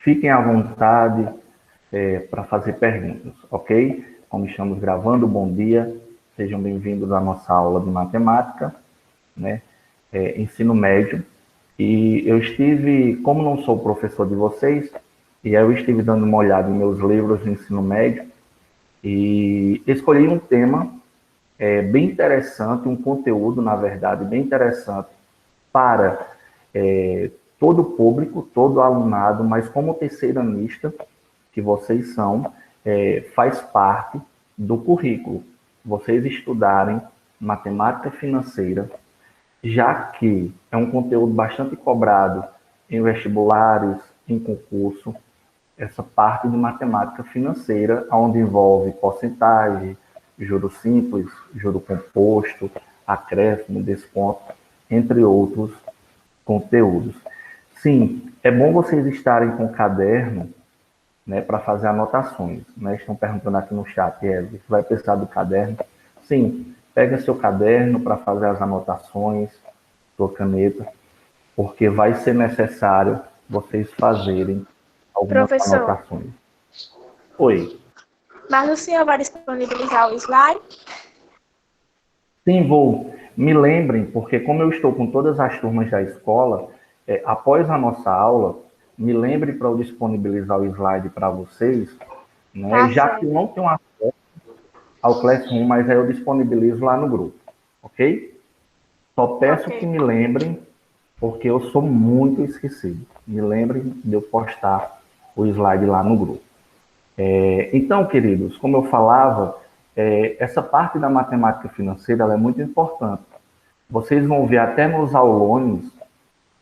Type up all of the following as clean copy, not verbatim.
Fiquem à vontade para fazer perguntas, ok? Como estamos gravando, bom dia, sejam bem-vindos à nossa aula de matemática, né? Ensino médio. E eu estive, como não sou professor de vocês, e eu estive dando uma olhada em meus livros de ensino médio e escolhi um tema bem interessante, um conteúdo, na verdade, bem interessante para todo o público, todo o alunado, mas como terceiranista, que vocês são, faz parte do currículo. Vocês estudarem matemática financeira, já que é um conteúdo bastante cobrado em vestibulares, em concurso, essa parte de matemática financeira, onde envolve porcentagem, juro simples, juro composto, acréscimo, desconto, entre outros conteúdos. Sim, é bom vocês estarem com caderno, né, para fazer anotações. Né? Estão perguntando aqui no chat, você vai precisar do caderno? Sim, pega seu caderno para fazer as anotações, sua caneta, porque vai ser necessário vocês fazerem algumas Professor, anotações. Oi. mas o senhor vai disponibilizar o slide? Sim, vou. Me lembrem, porque como eu estou com todas as turmas da escola, após a nossa aula, me lembre para eu disponibilizar o slide para vocês, né? Tá Já que certo. eu não tenho acesso ao Classroom, mas aí eu disponibilizo lá no grupo, ok? Só peço que Ok. me lembrem, porque eu sou muito esquecido. Me lembrem de eu postar o slide lá no grupo. Então, queridos, como eu falava, essa parte da matemática financeira ela é muito importante. Vocês vão ver até nos aulões,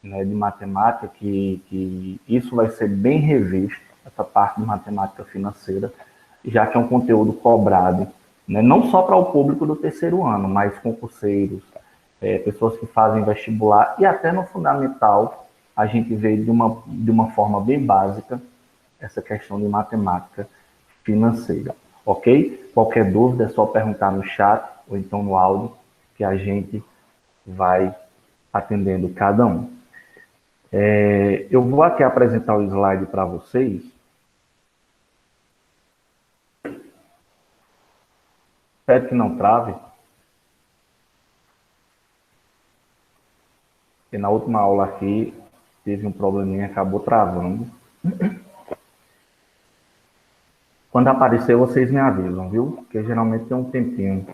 né, de matemática que isso vai ser bem revisto, essa parte de matemática financeira, já que é um conteúdo cobrado, né, não só para o público do terceiro ano, mas concurseiros, pessoas que fazem vestibular e até no fundamental a gente vê de uma forma bem básica essa questão de matemática financeira, ok? Qualquer dúvida é só perguntar no chat ou então no áudio que a gente vai atendendo cada um. Eu vou aqui apresentar o slide para vocês. Espero que não trave. Porque na última aula aqui teve um probleminha, acabou travando. Quando aparecer, vocês me avisam, viu? Porque geralmente tem um tempinho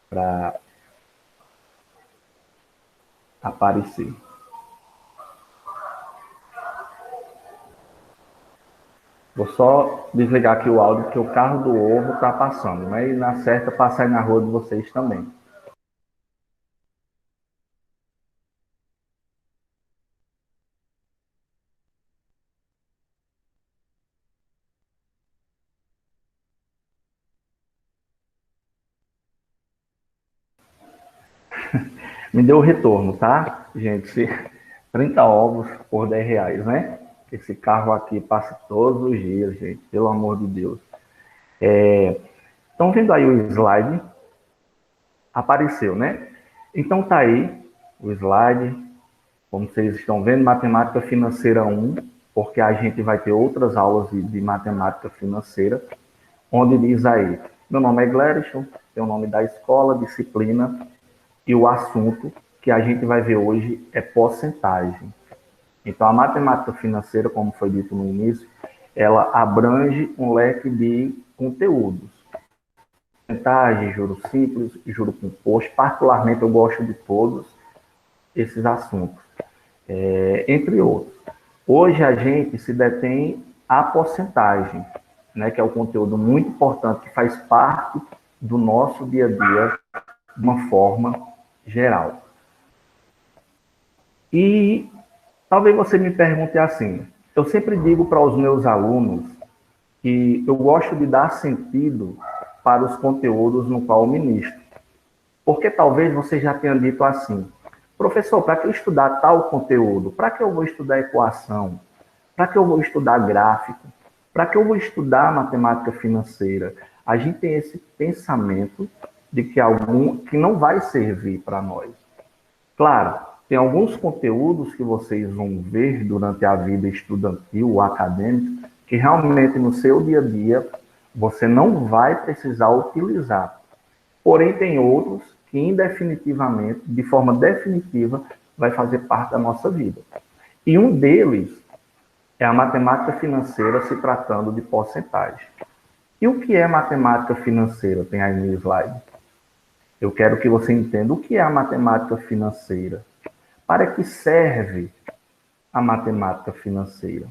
para aparecer. Vou só desligar aqui o áudio, porque o carro do ovo está passando, mas na certa passar aí na rua de vocês também. Me deu o retorno, tá? Gente, 30 ovos por R$ 10, né? Esse carro aqui passa todos os dias, gente, pelo amor de Deus. Estão vendo aí o slide? Apareceu, né? Então tá aí o slide, como vocês estão vendo, Matemática Financeira 1, porque a gente vai ter outras aulas de matemática financeira, onde diz aí, meu nome é Glerison, tem o nome da escola, disciplina, e o assunto que a gente vai ver hoje é porcentagem. Então, a matemática financeira, como foi dito no início, ela abrange um leque de conteúdos. Porcentagem, juro simples, juro composto. Particularmente, eu gosto de todos esses assuntos, entre outros. Hoje, a gente se detém à porcentagem, né, que é o conteúdo muito importante, que faz parte do nosso dia a dia de uma forma geral. E talvez você me pergunte assim, eu sempre digo para os meus alunos que eu gosto de dar sentido para os conteúdos no qual eu ministro. Porque talvez você já tenha dito assim, professor, para que eu estudar tal conteúdo? Para que eu vou estudar equação? Para que eu vou estudar gráfico? Para que eu vou estudar matemática financeira? A gente tem esse pensamento de que não vai servir para nós. Claro, Tem alguns conteúdos que vocês vão ver durante a vida estudantil ou acadêmica que realmente no seu dia a dia você não vai precisar utilizar. Porém, tem outros que indefinitivamente, de forma definitiva, vai fazer parte da nossa vida. E um deles é a matemática financeira se tratando de porcentagem. E o que é matemática financeira? Tem aí no slide. Eu quero que você entenda o que é a matemática financeira. Para que serve a matemática financeira,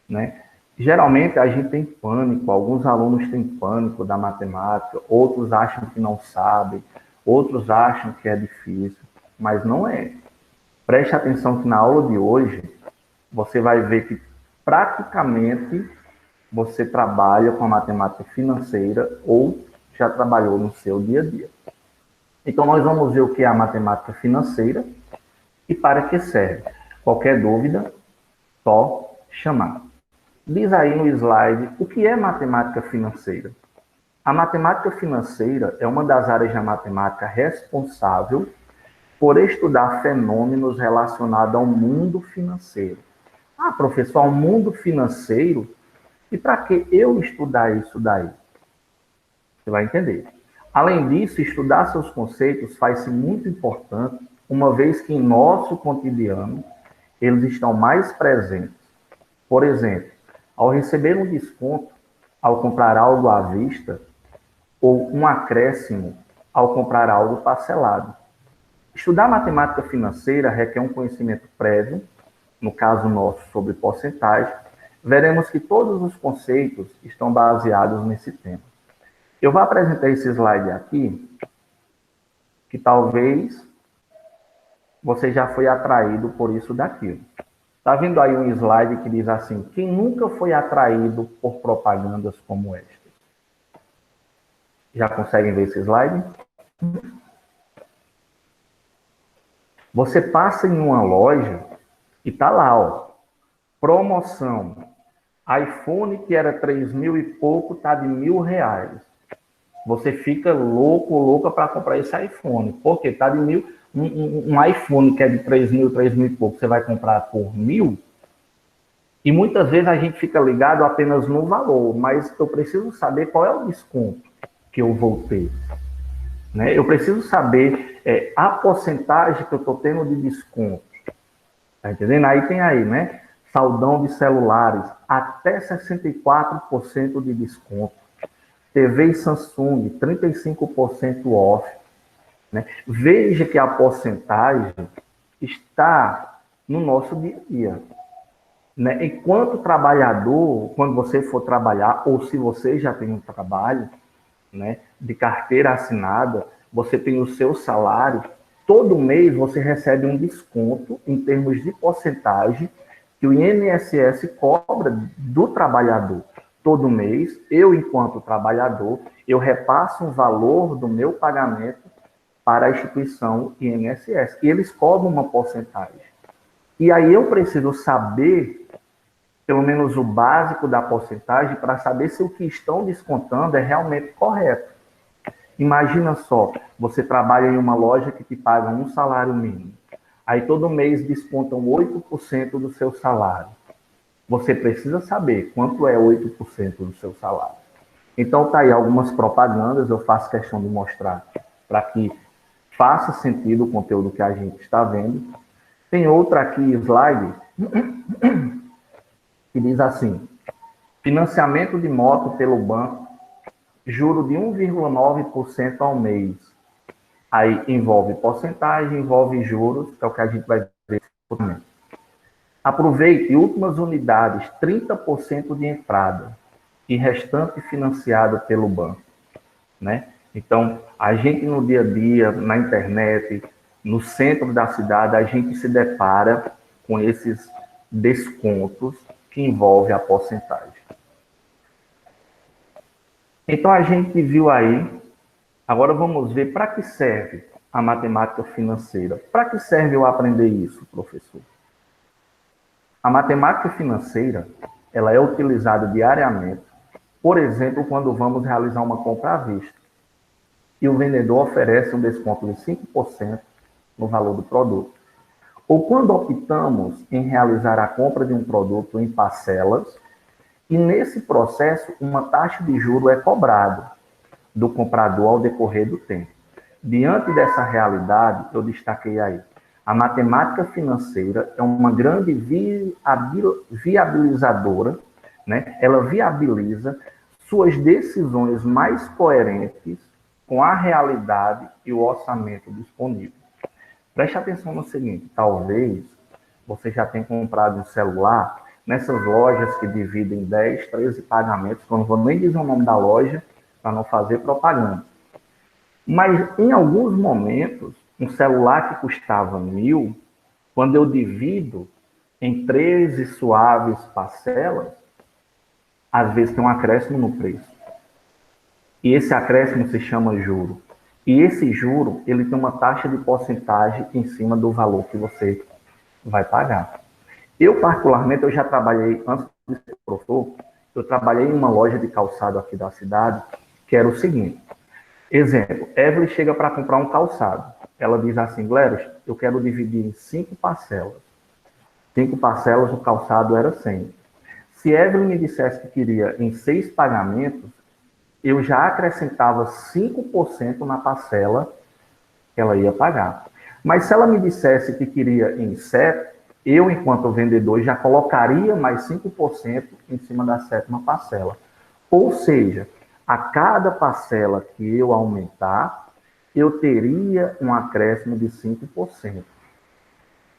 né? Geralmente a gente tem pânico, alguns alunos têm pânico da matemática, outros acham que não sabem, outros acham que é difícil, mas não é. Preste atenção que na aula de hoje você vai ver que praticamente você trabalha com a matemática financeira ou já trabalhou no seu dia a dia. Então nós vamos ver o que é a matemática financeira e para que serve. Qualquer dúvida, só chamar. Diz aí no slide o que é matemática financeira. A matemática financeira é uma das áreas da matemática responsável por estudar fenômenos relacionados ao mundo financeiro. Ah, professor, ao mundo financeiro? E para que eu estudar isso daí? Você vai entender. Além disso, estudar seus conceitos faz-se muito importante, uma vez que em nosso cotidiano eles estão mais presentes. Por exemplo, ao receber um desconto, ao comprar algo à vista, ou um acréscimo ao comprar algo parcelado. Estudar matemática financeira requer um conhecimento prévio, no caso nosso sobre porcentagem. Veremos que todos os conceitos estão baseados nesse tema. Eu vou apresentar esse slide aqui, que talvez você já foi atraído por isso daqui. Está vendo aí um slide que diz assim, quem nunca foi atraído por propagandas como esta? Já conseguem ver esse slide? Você passa em uma loja e está lá, ó, promoção. iPhone que era 3.000 e pouco, está de R$1.000. Você fica louco ou louca para comprar esse iPhone. Porque está de 1.000, um iPhone que é de 3.000, 3.000 e pouco, você vai comprar por 1.000. E muitas vezes a gente fica ligado apenas no valor, mas eu preciso saber qual é o desconto que eu vou ter. Né? Eu preciso saber a porcentagem que eu estou tendo de desconto. Tá entendendo? Aí tem aí, né? Saldão de celulares, até 64% de desconto. TV Samsung, 35% off. Né? Veja que a porcentagem está no nosso dia a dia. Né? Enquanto trabalhador, quando você for trabalhar, ou se você já tem um trabalho, né, de carteira assinada, você tem o seu salário, todo mês você recebe um desconto em termos de porcentagem que o INSS cobra do trabalhador. Todo mês, eu, enquanto trabalhador, eu repasso um valor do meu pagamento para a instituição INSS. E eles cobram uma porcentagem. E aí eu preciso saber, pelo menos o básico da porcentagem, para saber se o que estão descontando é realmente correto. Imagina só, você trabalha em uma loja que te paga um salário mínimo. Aí todo mês descontam 8% do seu salário. Você precisa saber quanto é 8% do seu salário. Então tá aí algumas propagandas, eu faço questão de mostrar para que faça sentido o conteúdo que a gente está vendo. Tem outra aqui, slide, que diz assim, financiamento de moto pelo banco, juro de 1,9% ao mês. Aí envolve porcentagem, envolve juros, que é o que a gente vai ver. Aproveite últimas unidades, 30% de entrada e restante financiado pelo banco. Né? Então, a gente no dia a dia, na internet, no centro da cidade, a gente se depara com esses descontos que envolvem a porcentagem. Então, a gente viu aí, agora vamos ver para que serve a matemática financeira. Para que serve eu aprender isso, professor? A matemática financeira, ela é utilizada diariamente, por exemplo, quando vamos realizar uma compra à vista. E o vendedor oferece um desconto de 5% no valor do produto. ou quando optamos em realizar a compra de um produto em parcelas, e nesse processo uma taxa de juro é cobrada do comprador ao decorrer do tempo. Diante dessa realidade, eu destaquei aí, a matemática financeira é uma grande viabilizadora, né? Ela viabiliza suas decisões mais coerentes com a realidade e o orçamento disponível. Preste atenção no seguinte, talvez você já tenha comprado um celular nessas lojas que dividem 10, 13 pagamentos, que eu não vou nem dizer o nome da loja para não fazer propaganda. Mas em alguns momentos, um celular que custava 1.000, quando eu divido em 13 suaves parcelas, às vezes tem um acréscimo no preço. E esse acréscimo se chama juro. E esse juro, ele tem uma taxa de porcentagem em cima do valor que você vai pagar. Eu, particularmente, eu já trabalhei, antes de ser professor, eu trabalhei em uma loja de calçado aqui da cidade, que era o seguinte. Exemplo, Evelyn chega para comprar um calçado. Ela diz assim, Gleros, eu quero dividir em 5 parcelas. 5 parcelas, o calçado era 100. Se Evelyn me dissesse que queria em 6 pagamentos, eu já acrescentava 5% na parcela que ela ia pagar. Mas se ela me dissesse que queria em 7, eu, enquanto vendedor, já colocaria mais 5% em cima da 7ª parcela. Ou seja, a cada parcela que eu aumentar, eu teria um acréscimo de 5%.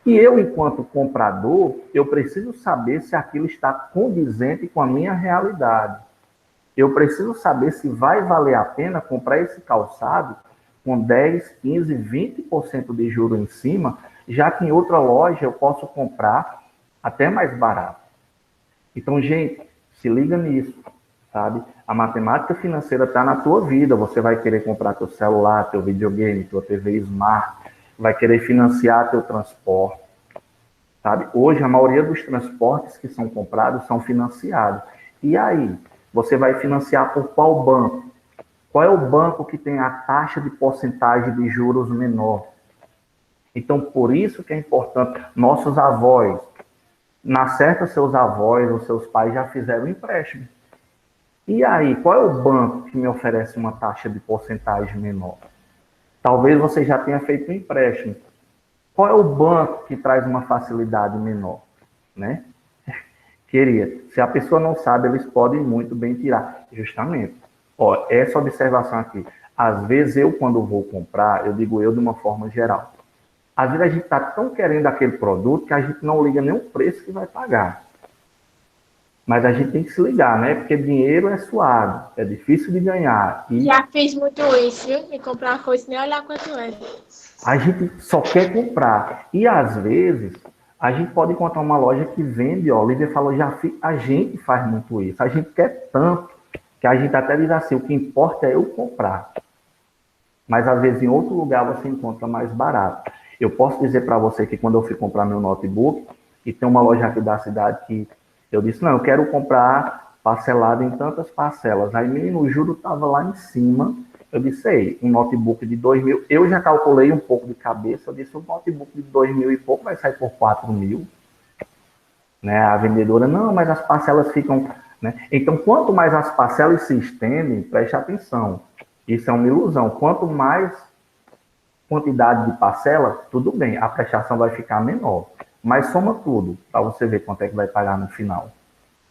E eu, enquanto comprador, eu preciso saber se aquilo está condizente com a minha realidade. Eu preciso saber se vai valer a pena comprar esse calçado com 10, 15, 20% de juro em cima, já que em outra loja eu posso comprar até mais barato. Então, gente, se liga nisso, sabe? A matemática financeira está na tua vida. Você vai querer comprar teu celular, teu videogame, tua TV Smart, vai querer financiar teu transporte, sabe? Hoje, a maioria dos transportes que são comprados são financiados. E aí? Você vai financiar por qual banco? Qual é o banco que tem a taxa de porcentagem de juros menor? Então, por isso que é importante, nossos avós, na certa, seus avós ou seus pais já fizeram empréstimo. E aí, qual é o banco que me oferece uma taxa de porcentagem menor? Talvez você já tenha feito um empréstimo. Qual é o banco que traz uma facilidade menor? Né? Queria. Se a pessoa não sabe, eles podem muito bem tirar. Justamente. Ó, essa observação aqui. Às vezes, eu, quando vou comprar, eu digo eu de uma forma geral. Às vezes, a gente está tão querendo aquele produto que a gente não liga nem o preço que vai pagar. Mas a gente tem que se ligar, né? Porque dinheiro é suado, é difícil de ganhar. E Já fiz muito isso, viu? Me comprar uma coisa e nem olhar quanto é. a gente só quer comprar. E, às vezes, a gente pode encontrar uma loja que vende, ó, o Lívia falou, a gente faz muito isso. A gente quer tanto que a gente até diz assim, o que importa é eu comprar. Mas, às vezes, em outro lugar você encontra mais barato. Eu posso dizer para você que quando eu fui comprar meu notebook, e tem uma loja aqui da cidade que eu disse, não, eu quero comprar parcelado em tantas parcelas. Aí, menino, o juro estava lá em cima. Eu disse, ei, um notebook de 2.000, eu já calculei um pouco de cabeça, eu disse, um notebook de 2.000 e pouco vai sair por 4.000. Né? A vendedora, não, mas as parcelas ficam... Né? Então, quanto mais as parcelas se estendem, preste atenção, isso é uma ilusão. Quanto mais quantidade de parcela, tudo bem, a prestação vai ficar menor. Mas soma tudo, para você ver quanto é que vai pagar no final.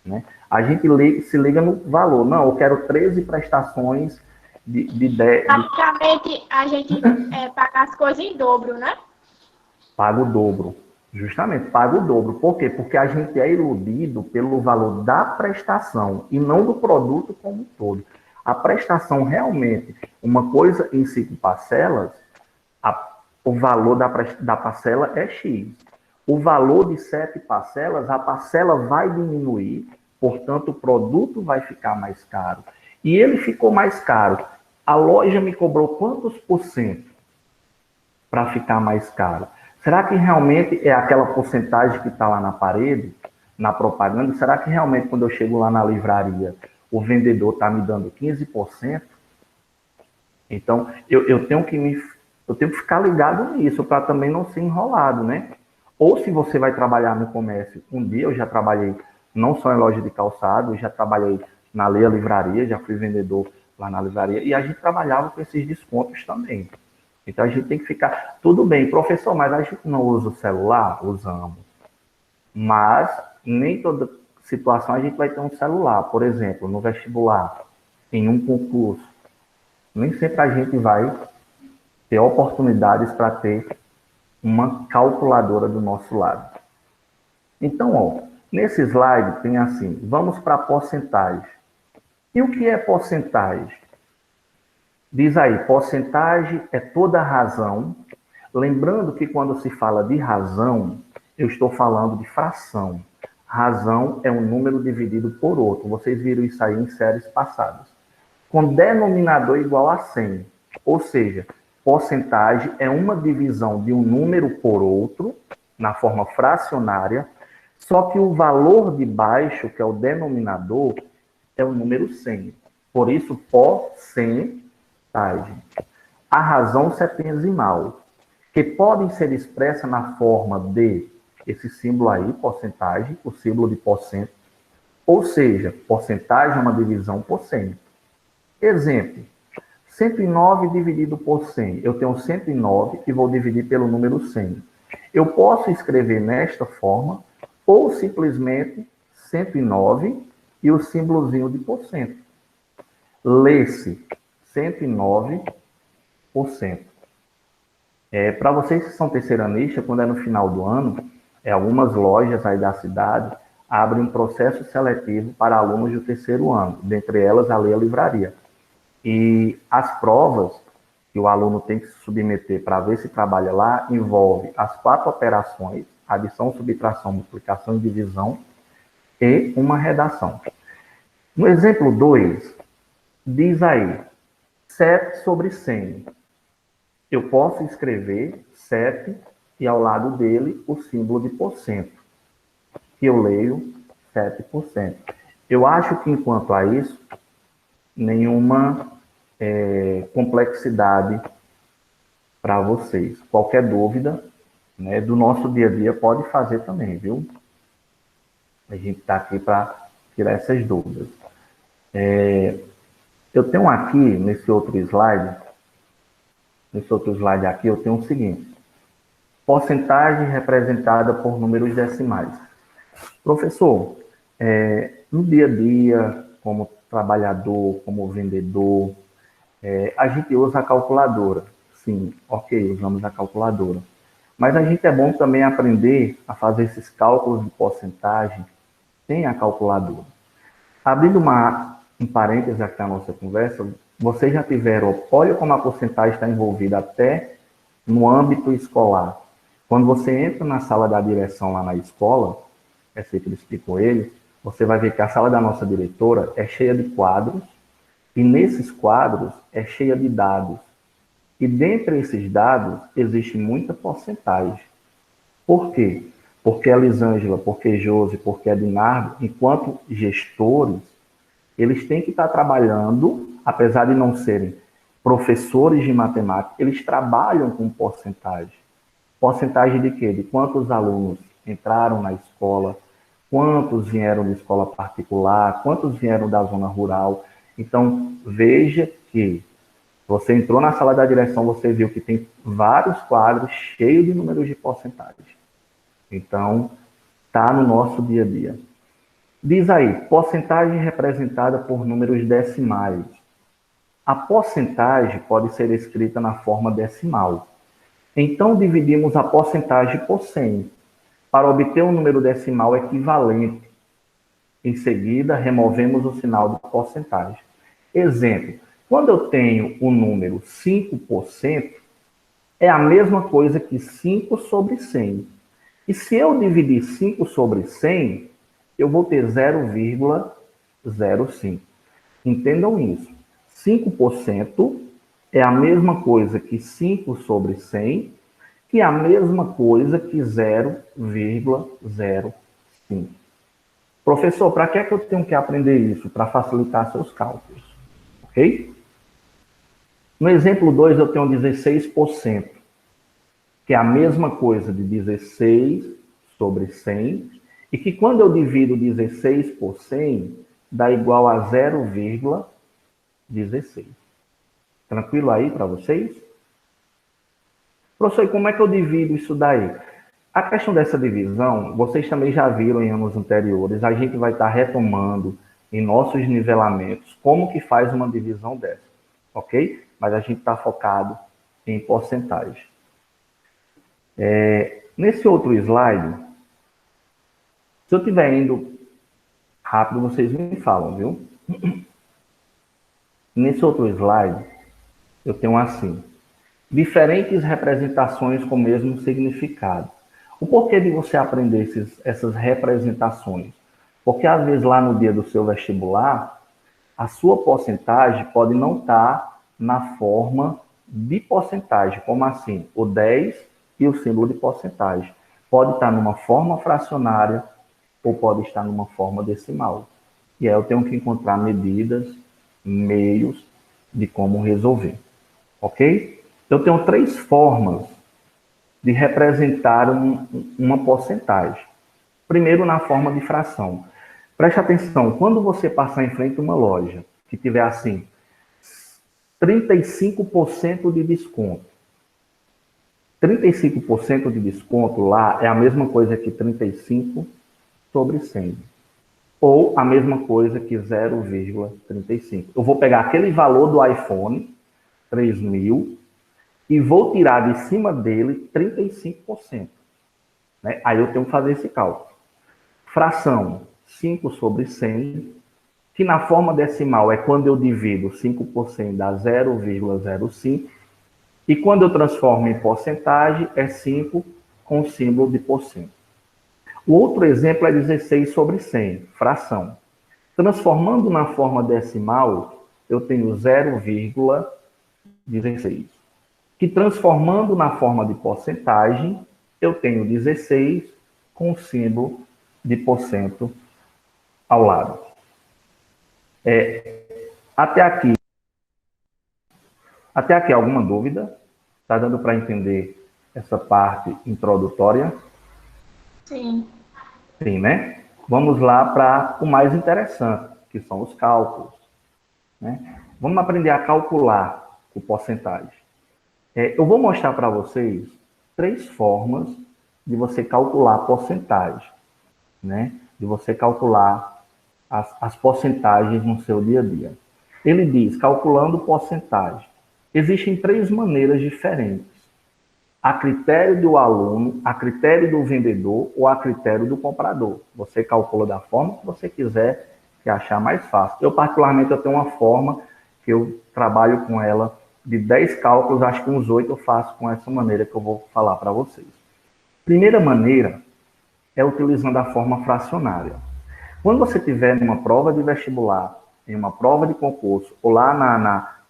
Né? A gente se liga no valor. Não, eu quero 13 prestações de 10. Praticamente, a gente paga as coisas em dobro, né? Paga o dobro. Justamente, paga o dobro. Por quê? Porque a gente é iludido pelo valor da prestação e não do produto como um todo. A prestação realmente, uma coisa em 5 parcelas, o valor da parcela é X. O valor de 7 parcelas, a parcela vai diminuir, portanto, o produto vai ficar mais caro. E ele ficou mais caro. A loja me cobrou quantos por cento para ficar mais caro? Será que realmente é aquela porcentagem que está lá na parede, na propaganda? Será que realmente, quando eu chego lá na livraria, o vendedor está me dando 15%? Então, eu tenho que ficar ligado nisso, para também não ser enrolado, né? Ou se você vai trabalhar no comércio, um dia eu já trabalhei não só em loja de calçado, eu já trabalhei na Leia Livraria, já fui vendedor lá na livraria, e a gente trabalhava com esses descontos também. Então a gente tem que ficar, tudo bem, professor, mas a gente não usa o celular? Usamos. Mas nem toda situação a gente vai ter um celular. Por exemplo, no vestibular, em um concurso, nem sempre a gente vai ter oportunidades para ter uma calculadora do nosso lado. Então, ó, nesse slide tem assim, vamos para a porcentagem. E o que é porcentagem? Diz aí, porcentagem é toda razão. Lembrando que quando se fala de razão, eu estou falando de fração. Razão é um número dividido por outro. Vocês viram isso aí em séries passadas. Com denominador igual a 100. Ou seja, porcentagem é uma divisão de um número por outro, na forma fracionária, só que o valor de baixo, que é o denominador, é o número 100. Por isso, porcentagem. A razão septesimal, que podem ser expressas na forma de esse símbolo aí, porcentagem, o símbolo de porcento, ou seja, porcentagem é uma divisão por 100. Exemplo, 109 dividido por 100. Eu tenho 109 e vou dividir pelo número 100. Eu posso escrever nesta forma, ou simplesmente 109 e o símbolozinho de porcento. Lê-se 109%. Para vocês que são terceiranistas, quando é no final do ano, algumas lojas aí da cidade abrem um processo seletivo para alunos do terceiro ano, dentre elas a Leia Livraria. E as provas que o aluno tem que se submeter para ver se trabalha lá envolve as 4 operações, adição, subtração, multiplicação e divisão, e uma redação. No exemplo 2, diz aí, 7 sobre 100. Eu posso escrever 7 e ao lado dele o símbolo de porcento, que eu leio 7%. Eu acho que enquanto a isso, nenhuma complexidade para vocês. Qualquer dúvida, né, do nosso dia a dia pode fazer também, viu? A gente está aqui para tirar essas dúvidas. Eu tenho aqui, nesse outro slide aqui, eu tenho o seguinte. Porcentagem representada por números decimais. Professor, no dia a dia, como trabalhador, como vendedor, a gente usa a calculadora. Sim, ok, usamos a calculadora. Mas a gente é bom também aprender a fazer esses cálculos de porcentagem sem a calculadora. Abrindo um parêntese aqui na nossa conversa, vocês já tiveram, olha como a porcentagem está envolvida até no âmbito escolar. Quando você entra na sala da direção lá na escola, essa aí que eu explico ele, você vai ver que a sala da nossa diretora é cheia de quadros, e nesses quadros é cheia de dados. E dentre esses dados existe muita porcentagem. Por quê? Porque a Elisângela, porque Josi, porque a Dinardo, enquanto gestores, eles têm que estar trabalhando, apesar de não serem professores de matemática, eles trabalham com porcentagem. Porcentagem de quê? De quantos alunos entraram na escola, quantos vieram de escola particular, quantos vieram da zona rural. Então, veja que você entrou na sala da direção, você viu que tem vários quadros cheios de números de porcentagem. Então, está no nosso dia a dia. Diz aí, porcentagem representada por números decimais. A porcentagem pode ser escrita na forma decimal. Então, dividimos a porcentagem por 100, para obter um número decimal equivalente. Em seguida, removemos o sinal de porcentagem. Exemplo, quando eu tenho o número 5%, é a mesma coisa que 5 sobre 100. E se eu dividir 5 sobre 100, eu vou ter 0,05. Entendam isso. 5% é a mesma coisa que 5 sobre 100, que é a mesma coisa que 0,05. Professor, para que é que eu tenho que aprender isso? Para facilitar seus cálculos. Ok? No exemplo 2, eu tenho 16%, que é a mesma coisa de 16 sobre 100, e que quando eu divido 16 por 100, dá igual a 0,16. Tranquilo aí para vocês? Professor, e como é que eu divido isso daí? A questão dessa divisão, vocês também já viram em anos anteriores, a gente vai estar retomando em nossos nivelamentos como que faz uma divisão dessa, ok? Mas a gente está focado em porcentagem. Nesse outro slide, se eu estiver indo rápido, vocês me falam, viu? Nesse outro slide, eu tenho assim, diferentes representações com o mesmo significado. O porquê de você aprender essas representações? Porque às vezes lá no dia do seu vestibular, a sua porcentagem pode não estar na forma de porcentagem, como assim? O 10 e o símbolo de porcentagem. Pode estar numa forma fracionária ou pode estar numa forma decimal. E aí eu tenho que encontrar medidas, meios de como resolver. Ok? Eu tenho 3 formas de representar uma porcentagem. Primeiro, na forma de fração. Preste atenção, quando você passar em frente a uma loja que tiver assim, 35% de desconto. 35% de desconto lá é a mesma coisa que 35 sobre 100. Ou a mesma coisa que 0,35. Eu vou pegar aquele valor do iPhone, 3.000, e vou tirar de cima dele 35%. Né? Aí eu tenho que fazer esse cálculo. Fração 5 sobre 100, que na forma decimal é quando eu divido 5% dá 0,05, e quando eu transformo em porcentagem é 5 com o símbolo de porcento. O outro exemplo é 16 sobre 100, fração. Transformando na forma decimal, eu tenho 0,16. Que transformando na forma de porcentagem, eu tenho 16 com o símbolo de porcento ao lado. Até aqui alguma dúvida? Está dando para entender essa parte introdutória? Sim. Sim, né? Vamos lá para o mais interessante, que são os cálculos. Né? Vamos aprender a calcular o porcentagem. Eu vou mostrar para vocês 3 formas de você calcular a porcentagem, né? De você calcular as porcentagens no seu dia a dia. Ele diz, calculando porcentagem. Existem 3 maneiras diferentes. A critério do aluno, a critério do vendedor ou a critério do comprador. Você calcula da forma que você quiser, que achar mais fácil. Eu, particularmente, eu tenho uma forma que eu trabalho com ela de 10 cálculos, acho que uns 8 eu faço com essa maneira que eu vou falar para vocês. Primeira maneira é utilizando a forma fracionária. Quando você estiver numa prova de vestibular, em uma prova de concurso, ou lá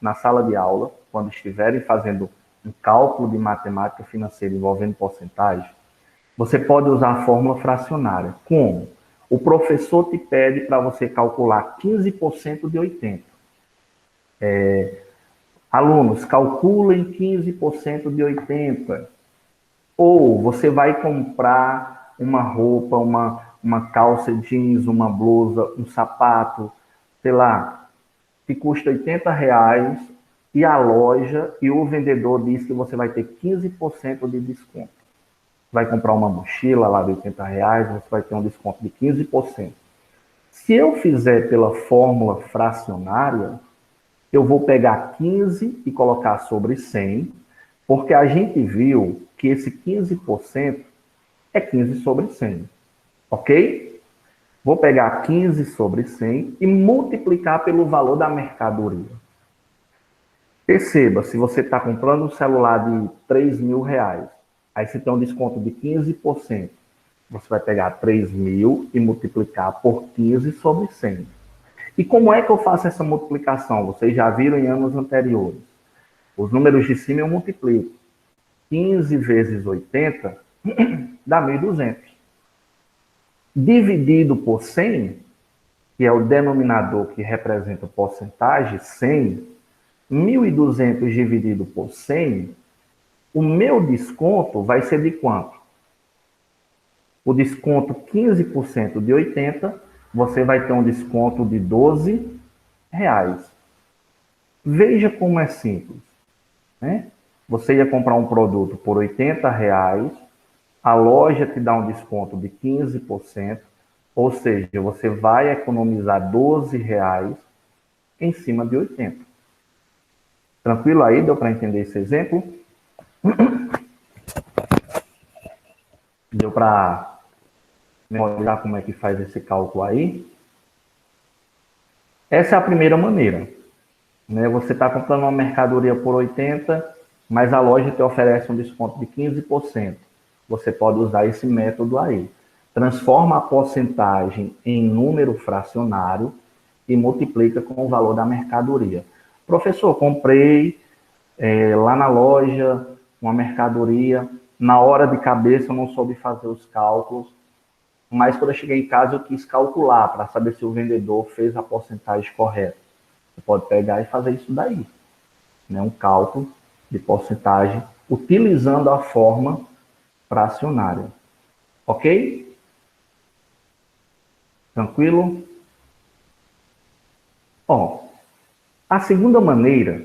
na sala de aula, quando estiverem fazendo um cálculo de matemática financeira envolvendo porcentagem, você pode usar a fórmula fracionária. Como? O professor te pede para você calcular 15% de 80. Alunos, calculem 15% de 80. Ou você vai comprar uma roupa, uma calça jeans, uma blusa, um sapato, sei lá, que custa R$80, e a loja e o vendedor diz que você vai ter 15% de desconto. Vai comprar uma mochila lá de R$80, você vai ter um desconto de 15%. Se eu fizer pela fórmula fracionária, eu vou pegar 15 e colocar sobre 100, porque a gente viu que esse 15% é 15 sobre 100, ok? Vou pegar 15 sobre 100 e multiplicar pelo valor da mercadoria. Perceba, se você está comprando um celular de R$3.000, aí você tem um desconto de 15%. Você vai pegar 3.000 e multiplicar por 15 sobre 100. E como é que eu faço essa multiplicação? Vocês já viram em anos anteriores. Os números de cima eu multiplico. 15 vezes 80 dá 1.200. Dividido por 100, que é o denominador que representa a porcentagem, 100, 1.200 dividido por 100 O meu desconto vai ser de quanto? O desconto 15% de 80, você vai ter um desconto de R$ 12. Veja como é simples, né? Você ia comprar um produto por R$ 80, a loja te dá um desconto de 15%, ou seja, você vai economizar R$ 12 em cima de 80. Tranquilo aí? Deu para entender esse exemplo? Deu para olhar como é que faz esse cálculo aí? Essa é a primeira maneira, né? Você está comprando uma mercadoria por 80, mas a loja te oferece um desconto de 15%. Você pode usar esse método aí. Transforma a porcentagem em número fracionário e multiplica com o valor da mercadoria. Professor, comprei lá na loja uma mercadoria, na hora de cabeça eu não soube fazer os cálculos, mas quando eu cheguei em casa eu quis calcular para saber se o vendedor fez a porcentagem correta. Você pode pegar e fazer isso daí, né? Um cálculo de porcentagem utilizando a forma fracionária. Ok? Tranquilo? Ó, a segunda maneira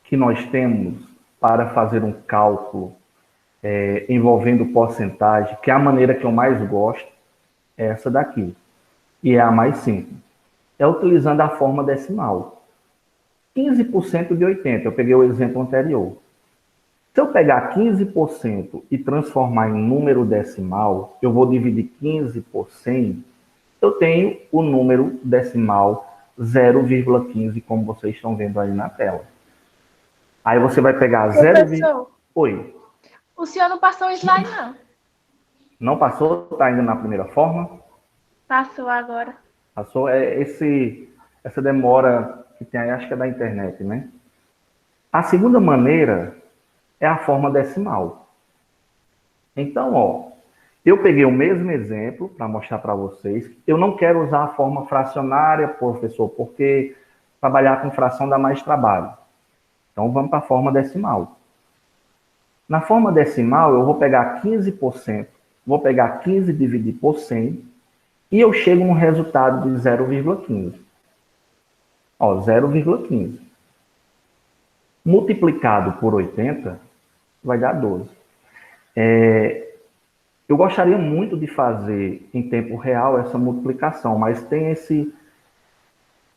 que nós temos para fazer um cálculo envolvendo porcentagem, que é a maneira que eu mais gosto, é essa daqui. E é a mais simples. É utilizando a forma decimal. 15% de 80, eu peguei o exemplo anterior. Se eu pegar 15% e transformar em número decimal, eu vou dividir 15 por 100, eu tenho o número decimal 0,15, como vocês estão vendo aí na tela. Aí você vai pegar 0,... Oi. O senhor não passou o slide, não. Não passou? Está ainda na primeira forma? Passou agora. Passou? Essa demora que tem aí, acho que é da internet, né? A segunda maneira é a forma decimal. Então, ó, eu peguei o mesmo exemplo para mostrar para vocês. Eu não quero usar a forma fracionária, professor, porque trabalhar com fração dá mais trabalho. Então, vamos para a forma decimal. Na forma decimal, eu vou pegar 15%, vou pegar 15 dividir por 100, e eu chego num resultado de 0,15. Ó, 0,15. Multiplicado por 80, vai dar 12. Eu gostaria muito de fazer em tempo real essa multiplicação, mas tem esse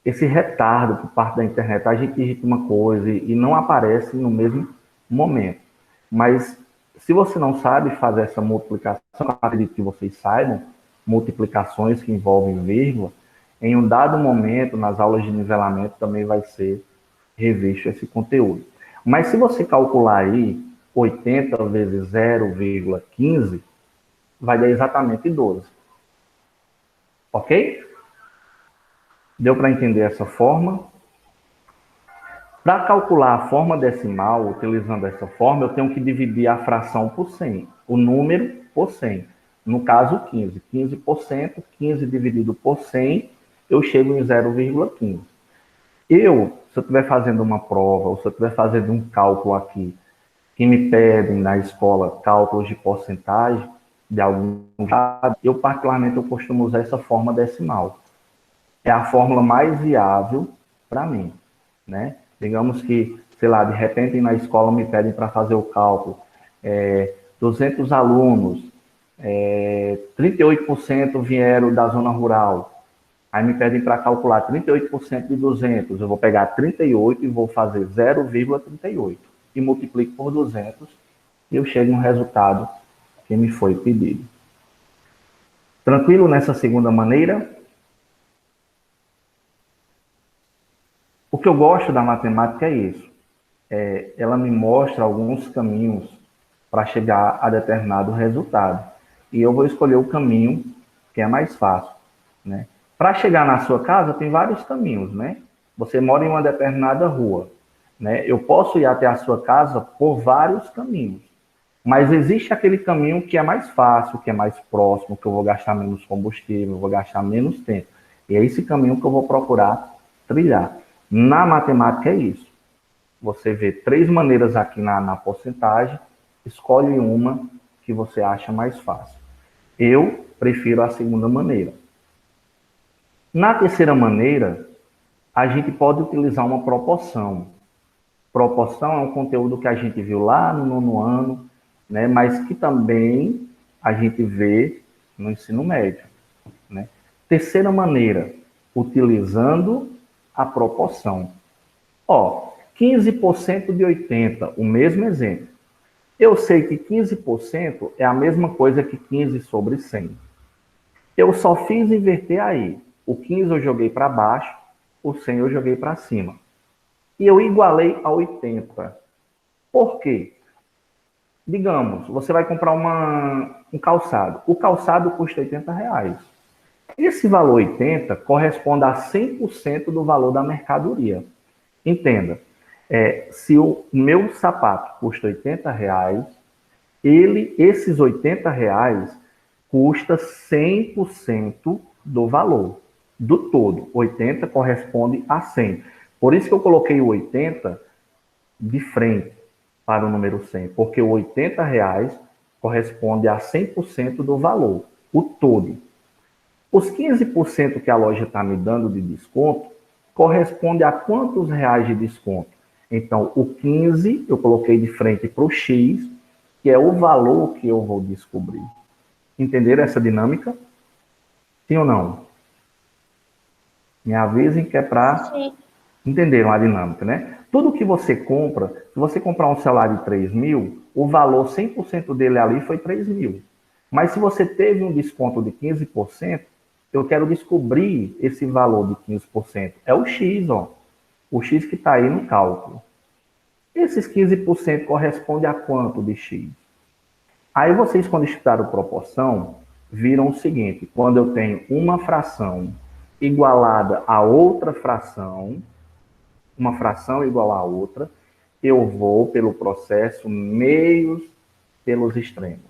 retardo por parte da internet. A gente digita uma coisa e não aparece no mesmo momento. Mas se você não sabe fazer essa multiplicação, acredito que vocês saibam, multiplicações que envolvem vírgula, em um dado momento, nas aulas de nivelamento, também vai ser revisto esse conteúdo. Mas se você calcular aí 80 vezes 0,15, vai dar exatamente 12. Ok? Deu para entender essa forma? Para calcular a forma decimal, utilizando essa forma, eu tenho que dividir a fração por 100, o número por 100. No caso, 15. 15%, 15 dividido por 100, eu chego em 0,15. Se eu estiver fazendo uma prova, ou se eu estiver fazendo um cálculo aqui, que me pedem na escola cálculos de porcentagem, de algum dado, eu particularmente eu costumo usar essa forma decimal. É a fórmula mais viável para mim, né? Digamos que, sei lá, de repente na escola me pedem para fazer o cálculo, 200 alunos, 38% vieram da zona rural. Aí me pedem para calcular 38% de 200, eu vou pegar 38 e vou fazer 0,38 e multiplico por 200 e eu chego no resultado que me foi pedido. Tranquilo nessa segunda maneira? O que eu gosto da matemática é isso. Ela me mostra alguns caminhos para chegar a determinado resultado. E eu vou escolher o caminho que é mais fácil, né? Para chegar na sua casa, tem vários caminhos, né? Você mora em uma determinada rua, né? Eu posso ir até a sua casa por vários caminhos. Mas existe aquele caminho que é mais fácil, que é mais próximo, que eu vou gastar menos combustível, eu vou gastar menos tempo. E é esse caminho que eu vou procurar trilhar. Na matemática é isso. Você vê 3 maneiras aqui na porcentagem Escolhe uma que você acha mais fácil. Eu prefiro a segunda maneira. Na terceira maneira, a gente pode utilizar uma proporção. Proporção é um conteúdo que a gente viu lá no nono ano, né, mas que também a gente vê no ensino médio, né? Terceira maneira, utilizando a proporção. Ó, 15% de 80, o mesmo exemplo. Eu sei que 15% é a mesma coisa que 15 sobre 100. Eu só fiz inverter aí. O 15 eu joguei para baixo, o 100 eu joguei para cima. E eu igualei a 80. Por quê? Digamos, você vai comprar um calçado. O calçado custa R$ 80. Esse valor 80 corresponde a 100% do valor da mercadoria. Entenda, se o meu sapato custa R$ 80, esses R$ 80 custa 100% do valor, do todo. 80 corresponde a 100. Por isso que eu coloquei o 80 de frente para o número 100, porque o R$ 80 corresponde a 100% do valor, o todo. Os 15% que a loja está me dando de desconto corresponde a quantos reais de desconto? Então, o 15 eu coloquei de frente para o X, que é o valor que eu vou descobrir. Entenderam essa dinâmica? Sim ou não? Me avisem que é para... Entenderam a dinâmica, né? Tudo que você compra, se você comprar um celular de 3 mil, o valor 100% dele ali foi 3 mil. Mas se você teve um desconto de 15%, eu quero descobrir esse valor de 15%. É o X, ó. O X que está aí no cálculo. Esses 15% corresponde a quanto de X? Aí vocês, quando estudaram proporção, viram o seguinte: quando eu tenho uma fração igualada a outra fração, uma fração igual a outra, eu vou pelo processo meios pelos extremos.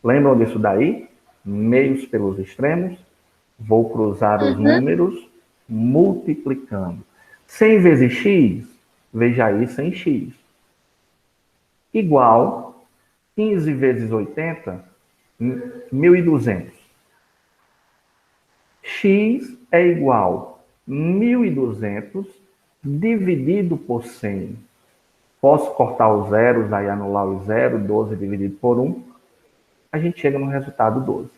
Lembram disso daí? Meios pelos extremos. Vou cruzar os números multiplicando. 100 vezes x, veja aí 100x. Igual 15 vezes 80, 1.200. X é igual 1.200 dividido por 100. Posso cortar os zeros, aí anular os zeros, 12 dividido por 1. A gente chega no resultado 12.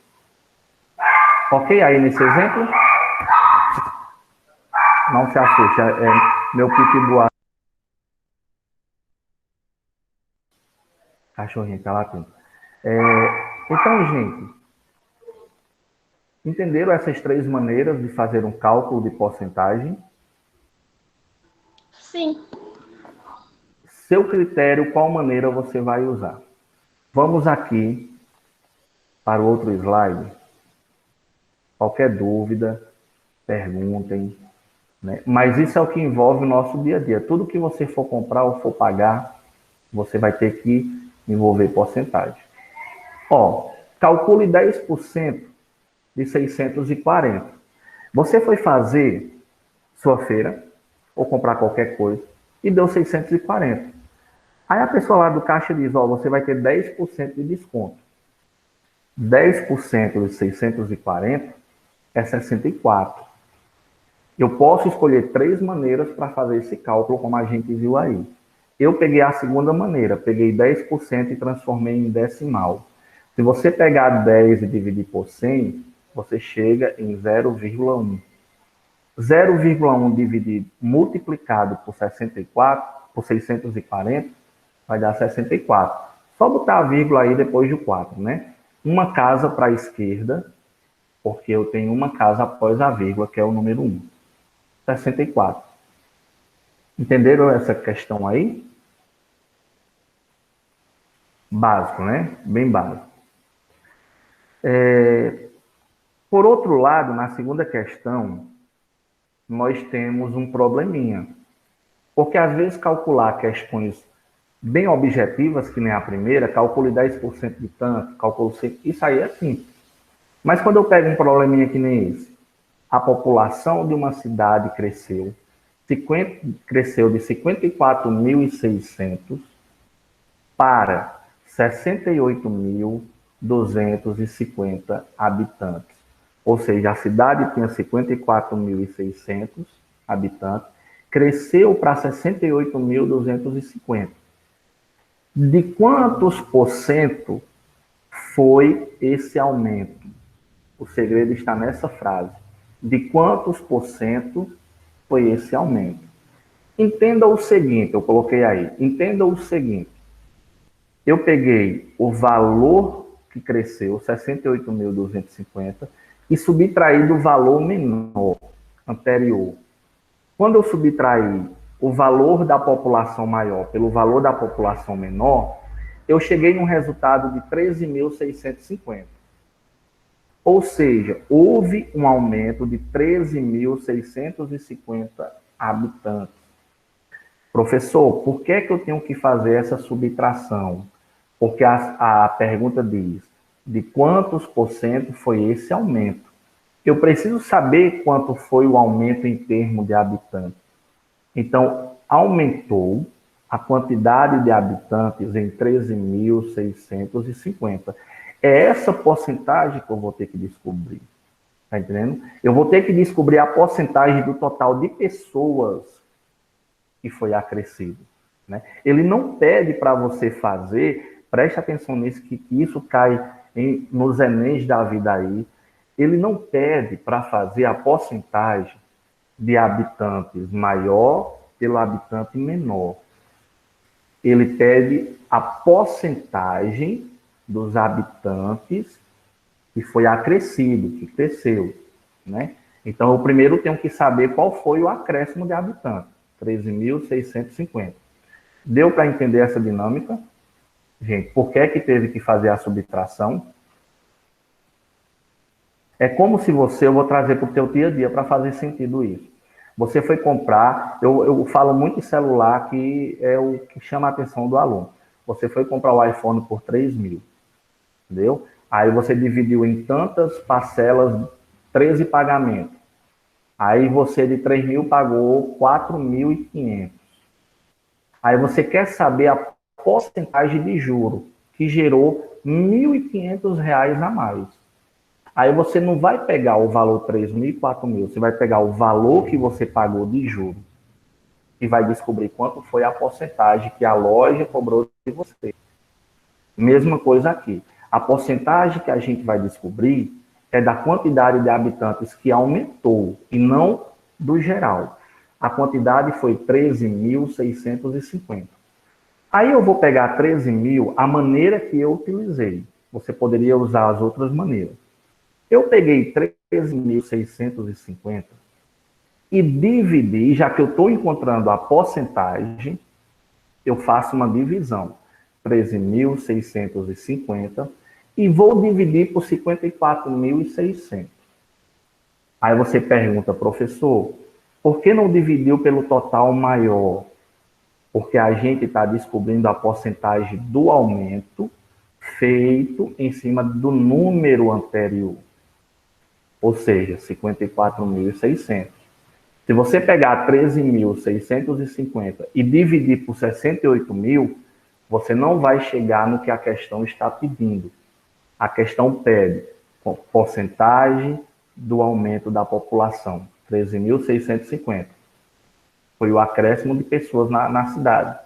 Ok? Aí nesse exemplo, não se assuste, meu pitbull. Cachorrinho tá latindo. Então, gente, entenderam essas três maneiras de fazer um cálculo de porcentagem? Sim. Seu critério, qual maneira você vai usar? Vamos aqui para o outro slide. Qualquer dúvida, perguntem, né? Mas isso é o que envolve o nosso dia a dia. Tudo que você for comprar ou for pagar, você vai ter que envolver porcentagem. Ó, calcule 10% de 640. Você foi fazer sua feira, ou comprar qualquer coisa, e deu 640. Aí a pessoa lá do caixa diz, ó, você vai ter 10% de desconto. 10% de 640 é 64. Eu posso escolher três maneiras para fazer esse cálculo, como a gente viu aí. Eu peguei a segunda maneira, peguei 10% e transformei em decimal. Se você pegar 10 e dividir por 100, você chega em 0,1. 0,1 dividido, multiplicado por 64, por 640, vai dar 64. Só botar a vírgula aí depois do 4, né? Uma casa para a esquerda, porque eu tenho uma casa após a vírgula, que é o número 1. 64. Entenderam essa questão aí? Básico, né? Bem básico. Por outro lado, na segunda questão, nós temos um probleminha. Porque às vezes calcular questões bem objetivas, que nem a primeira, calcule 10% de tanto, calcule 5%, isso aí é simples. Mas quando eu pego um probleminha que nem esse, a população de uma cidade cresceu de 54.600 para 68.250 habitantes. Ou seja, a cidade tinha 54.600 habitantes, cresceu para 68.250. De quantos por cento foi esse aumento? O segredo está nessa frase. De quantos por cento foi esse aumento? Entenda o seguinte, eu coloquei aí. Entenda o seguinte. Eu peguei o valor que cresceu, 68.250, e subtraí do valor menor, anterior. Quando eu subtraí o valor da população maior pelo valor da população menor, eu cheguei num resultado de 13.650. Ou seja, houve um aumento de 13.650 habitantes. Professor, por que eu tenho que fazer essa subtração? Porque a pergunta diz, de quantos por cento foi esse aumento? Eu preciso saber quanto foi o aumento em termos de habitantes. Então, aumentou a quantidade de habitantes em 13.650. É essa porcentagem que eu vou ter que descobrir. Está entendendo? Eu vou ter que descobrir a porcentagem do total de pessoas que foi acrescido. Né? Ele não pede para você fazer, preste atenção nisso, que isso cai nos Enems da vida aí, ele não pede para fazer a porcentagem de habitantes maior pelo habitante menor. Ele pede a porcentagem dos habitantes que foi acrescido, que cresceu. Né? Então, eu primeiro tenho que saber qual foi o acréscimo de habitantes. 13.650. Deu para entender essa dinâmica? Gente, por que teve que fazer a subtração? É como se eu vou trazer para o teu dia a dia para fazer sentido isso. Você foi comprar, eu falo muito em celular, que é o que chama a atenção do aluno. Você foi comprar o iPhone por 3.000, entendeu? Aí você dividiu em tantas parcelas, 13 pagamentos. Aí você de 3.000 pagou 4.500. Aí você quer saber a porcentagem de juro, que gerou R$ 1.500 a mais. Aí você não vai pegar o valor 3.000 e 4.000, você vai pegar o valor que você pagou de juro e vai descobrir quanto foi a porcentagem que a loja cobrou de você. Mesma coisa aqui. A porcentagem que a gente vai descobrir é da quantidade de habitantes que aumentou e não do geral. A quantidade foi 13.650. Aí eu vou pegar 13.000, a maneira que eu utilizei. Você poderia usar as outras maneiras. Eu peguei 13.650 e dividi, já que eu estou encontrando a porcentagem, eu faço uma divisão. 13.650 e vou dividir por 54.600. Aí você pergunta, professor, por que não dividiu pelo total maior? Porque a gente está descobrindo a porcentagem do aumento feito em cima do número anterior. Ou seja, 54.600. Se você pegar 13.650 e dividir por 68.000, você não vai chegar no que a questão está pedindo. A questão pede porcentagem do aumento da população, 13.650. Foi o acréscimo de pessoas na cidade.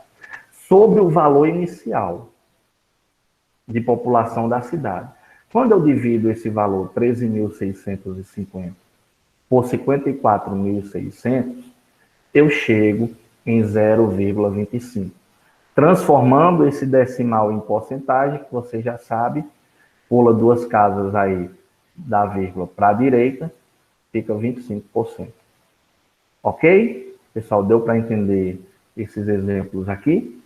Sobre o valor inicial de população da cidade. Quando eu divido esse valor, 13.650, por 54.600, eu chego em 0,25. Transformando esse decimal em porcentagem, que você já sabe, pula duas casas aí da vírgula para a direita, fica 25%. Ok? Pessoal, deu para entender esses exemplos aqui?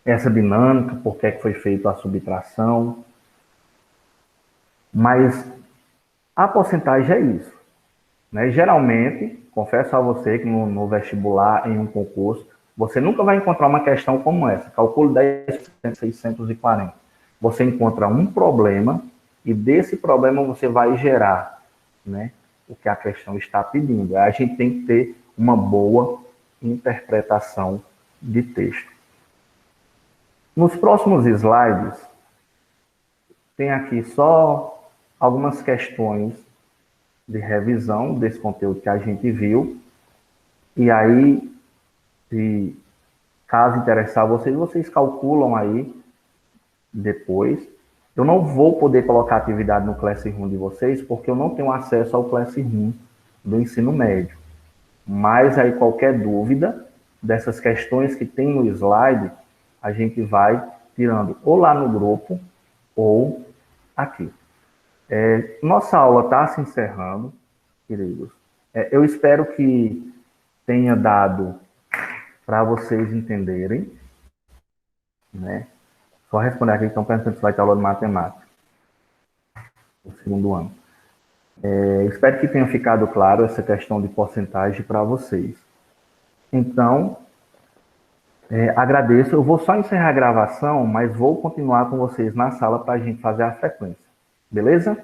Essa dinâmica, por que foi feita a subtração. Mas a porcentagem é isso. Né? Geralmente, confesso a você que no vestibular, em um concurso, você nunca vai encontrar uma questão como essa. Calcule 10%, 640. Você encontra um problema e desse problema você vai gerar, né, o que a questão está pedindo. A gente tem que ter uma boa interpretação de texto. Nos próximos slides, tem aqui só algumas questões de revisão desse conteúdo que a gente viu. E aí, se caso interessar vocês, vocês calculam aí depois. Eu não vou poder colocar atividade no Classroom de vocês, porque eu não tenho acesso ao Classroom do ensino médio. Mas aí qualquer dúvida dessas questões que tem no slide, a gente vai tirando ou lá no grupo ou aqui. Nossa aula está se encerrando, queridos. Eu espero que tenha dado para vocês entenderem, né? Só responder aqui que estão pensando se vai ter aula de matemática no segundo ano. Espero que tenha ficado claro essa questão de porcentagem para vocês. Então, agradeço. Eu vou só encerrar a gravação, mas vou continuar com vocês na sala para a gente fazer a frequência. Beleza?